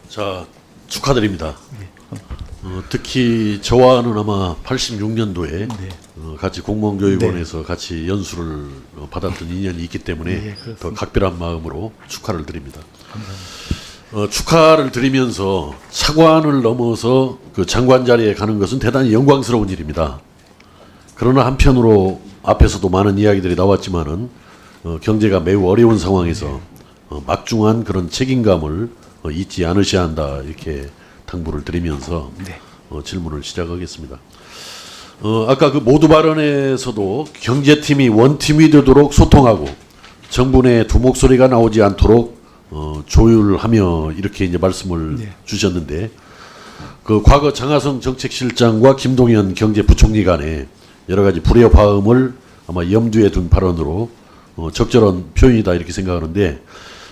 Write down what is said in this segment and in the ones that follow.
자, 축하드립니다. 특히 저와는 아마 86년도에 같이 공무원교육원에서 같이 연수를 받았던 인연이 있기 때문에 더 각별한 마음으로 축하를 드립니다. 축하를 드리면서 차관을 넘어서 그 장관 자리에 가는 것은 대단히 영광스러운 일입니다. 그러나 한편으로 앞에서도 많은 이야기들이 나왔지만은 경제가 매우 어려운 상황에서 막중한 그런 책임감을 잊지 않으셔야 한다, 이렇게 당부를 드리면서 질문을 시작하겠습니다. 아까 그 모두 발언에서도 경제팀이 원팀이 되도록 소통하고 정부 내 두 목소리가 나오지 않도록 조율하며 이렇게 이제 말씀을 주셨는데, 그 과거 장하성 정책실장과 김동연 경제부총리 간에 여러 가지 불협화음을 아마 염두에 둔 발언으로 적절한 표현이다, 이렇게 생각하는데,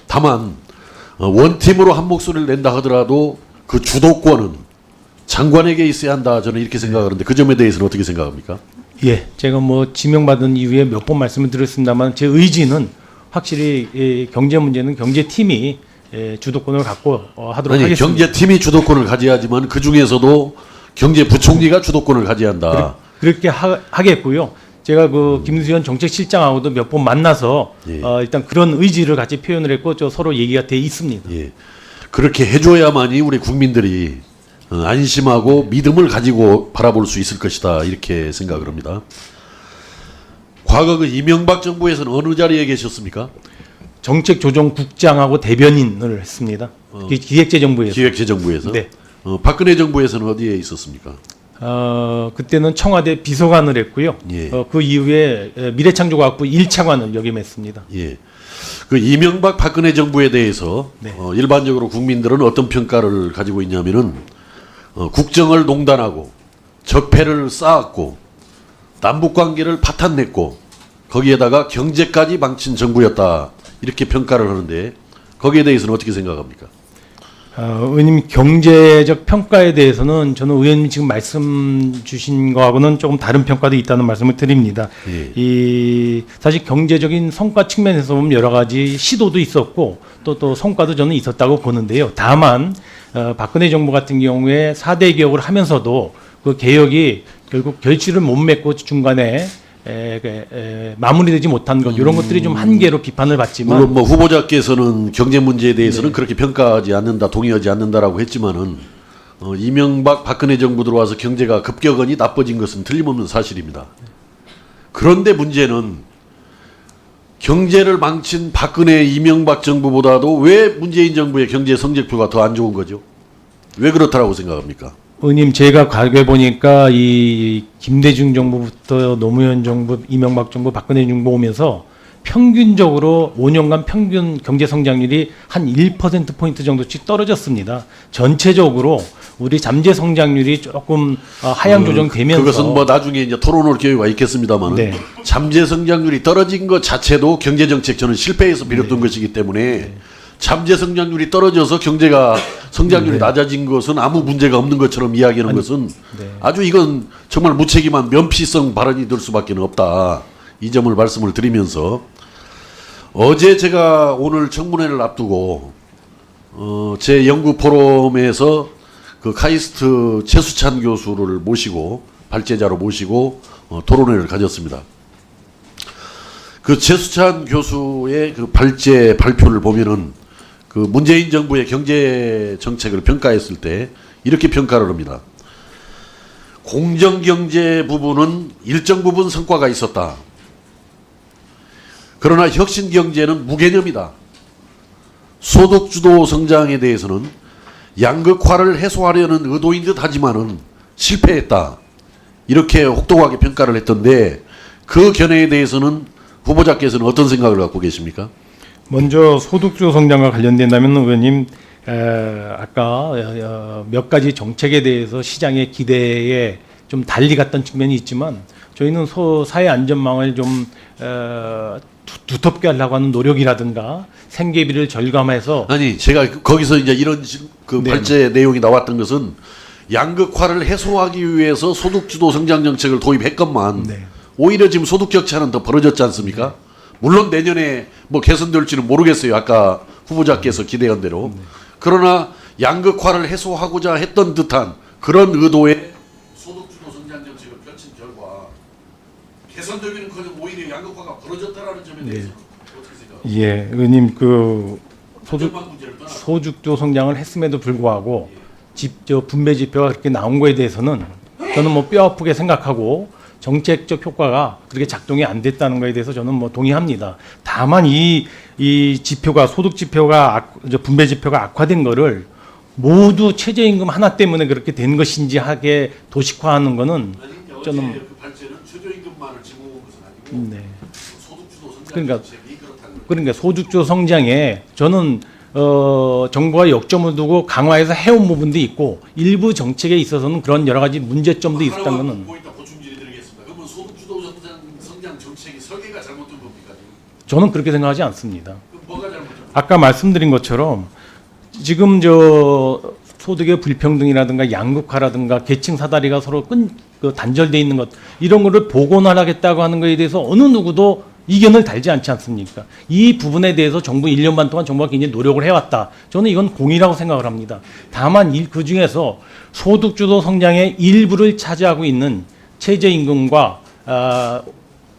다만 원팀으로 한 목소리를 낸다 하더라도 그 주도권은 장관에게 있어야 한다, 저는 이렇게 생각하는데 그 점에 대해서는 어떻게 생각합니까? 예, 제가 뭐 지명받은 이후에 몇 번 말씀을 드렸습니다만 제 의지는 확실히 경제 문제는 경제팀이 주도권을 갖고 하도록 아니, 하겠습니다. 경제팀이 주도권을 가져야지만 그 중에서도 경제부총리가 주도권을 가져야 한다. 그렇게 하겠고요. 제가 그 김수현 정책실장하고도 몇 번 만나서 일단 그런 의지를 같이 표현을 했고 서로 얘기가 돼 있습니다. 예. 그렇게 해줘야만이 우리 국민들이 안심하고 믿음을 가지고 바라볼 수 있을 것이다, 이렇게 생각을 합니다. 과거 그 이명박 정부에서는 어느 자리에 계셨습니까? 정책조정국장하고 대변인을 했습니다. 기획재정부에서. 기획재정부에서. 네. 박근혜 정부에서는 어디에 있었습니까? 그때는 청와대 비서관을 했고요. 예. 그 이후에 미래창조과학부 1차관을 역임했습니다. 예. 그 이명박 박근혜 정부에 대해서 일반적으로 국민들은 어떤 평가를 가지고 있냐면은 국정을 농단하고 적폐를 쌓았고 남북 관계를 파탄냈고 거기에다가 경제까지 망친 정부였다, 이렇게 평가를 하는데 거기에 대해서는 어떻게 생각합니까? 의원님, 경제적 평가에 대해서는 저는 의원님 지금 말씀 주신 거하고는 조금 다른 평가도 있다는 말씀을 드립니다. 이 사실 경제적인 성과 측면에서 보면 여러 가지 시도도 있었고 또 성과도 저는 있었다고 보는데요. 다만 박근혜 정부 같은 경우에 4대 개혁을 하면서도 그 개혁이 결국 결실을 못 맺고 중간에 마무리되지 못한 것, 이런 것들이 좀 한계로 비판을 받지만, 물론 뭐 후보자께서는 경제 문제에 대해서는 그렇게 평가하지 않는다, 동의하지 않는다라고 했지만은 이명박 박근혜 정부 들어와서 경제가 급격히 나빠진 것은 틀림없는 사실입니다. 그런데 문제는 경제를 망친 박근혜 이명박 정부보다도 왜 문재인 정부의 경제 성적표가 더 안 좋은 거죠? 왜 그렇다라고 생각합니까? 의원님, 제가 과거에 보니까 이 김대중 정부부터 노무현 정부, 이명박 정부, 박근혜 정부 오면서 평균적으로 5년간 평균 경제 성장률이 한 1%포인트 정도씩 떨어졌습니다. 전체적으로 우리 잠재 성장률이 조금 하향 조정되면서, 그것은 뭐 나중에 이제 토론할 기회가 있겠습니다만 잠재 성장률이 떨어진 것 자체도 경제 정책 저는 실패에서 비롯된 것이기 때문에 잠재 성장률이 떨어져서 경제가 성장률이 낮아진 것은 아무 문제가 없는 것처럼 이야기하는 것은 아주 이건 정말 무책임한 면피성 발언이 될 수밖에 없다, 이 점을 말씀을 드리면서, 어제 제가 오늘 청문회를 앞두고 제 연구 포럼에서 그 카이스트 최수찬 교수를 모시고 발제자로 모시고 토론회를 가졌습니다. 그 최수찬 교수의 그 발제 발표를 보면은 그 문재인 정부의 경제 정책을 평가했을 때 이렇게 평가를 합니다. 공정경제 부분은 일정 부분 성과가 있었다. 그러나 혁신경제는 무개념이다. 소득주도 성장에 대해서는 양극화를 해소하려는 의도인 듯 하지만은 실패했다, 이렇게 혹독하게 평가를 했던데, 그 견해에 대해서는 후보자께서는 어떤 생각을 갖고 계십니까? 먼저 소득주도 성장과 관련된다면 의원님, 아까 몇 가지 정책에 대해서 시장의 기대에 좀 달리 갔던 측면이 있지만, 저희는 사회 안전망을 좀 두텁게 하려고 하는 노력이라든가 생계비를 절감해서, 아니, 제가 거기서 이제 이런 그 발제 내용이 나왔던 것은 양극화를 해소하기 위해서 소득주도 성장 정책을 도입했건만 오히려 지금 소득 격차는 더 벌어졌지 않습니까? 물론 내년에 뭐 개선될지는 모르겠어요, 아까 후보자께서 기대한 대로. 그러나 양극화를 해소하고자 했던 듯한 그런 의도의 소득주도 성장 정책을 펼친 결과 개선되기는커녕 오히려 양극화가 벌어졌다라는 점에 대해서 어떻게 생각하세요? 예, 의원님 그 안전망 문제를 떠나서 소득주 성장을 했음에도 불구하고 분배 지표가 그렇게 나온 거에 대해서는 저는 뭐 뼈 아프게 생각하고 정책적 효과가 그렇게 작동이 안 됐다는 거에 대해서 저는 뭐 동의합니다. 다만 이 지표가 소득 지표가 분배 지표가 악화된 거를 모두 최저임금 하나 때문에 그렇게 된 것인지 하게 도식화하는 거는 저는 어제 그 발제는 최저임금만을 짚어본 것은 아니고 네. 소득주도 성장 그러니까 정책이 그렇다는 거죠. 그러니까 소득주 성장에 저는 정부가 역점을 두고 강화해서 해온 부분도 있고 일부 정책에 있어서는 그런 여러 가지 문제점도 있었던 거는 포인트 보충질의 드리겠습니다. 그러면 소득주도 성장 정책이 설계가 잘못된 겁니까? 저는 그렇게 생각하지 않습니다. 그럼 뭐가 잘못된 겁니까? 아까 말씀드린 것처럼 지금 소득의 불평등이라든가 양극화라든가 계층 사다리가 서로 단절돼 있는 것 이런 거를 복원하겠다고 하는 것에 대해서 어느 누구도 이견을 달지 않지 않습니까? 이 부분에 대해서 정부 1년 반 동안 정부가 굉장히 노력을 해왔다. 저는 이건 공이라고 생각을 합니다. 다만 그 중에서 소득주도 성장의 일부를 차지하고 있는 최저임금과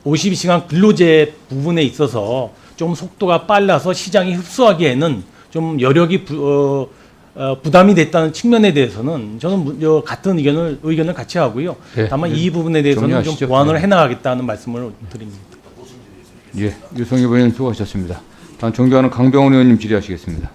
52시간 근로제 부분에 있어서 좀 속도가 빨라서 시장이 흡수하기에는 좀 여력이 부담이 됐다는 측면에 대해서는 저는 같은 의견을 같이 하고요. 네, 다만 이 부분에 대해서는 좀 정리하시죠. 보완을 해나가겠다는 말씀을 드립니다. 예, 유성엽 의원 수고하셨습니다. 다음 존경하는 강병원 의원님 질의하시겠습니다.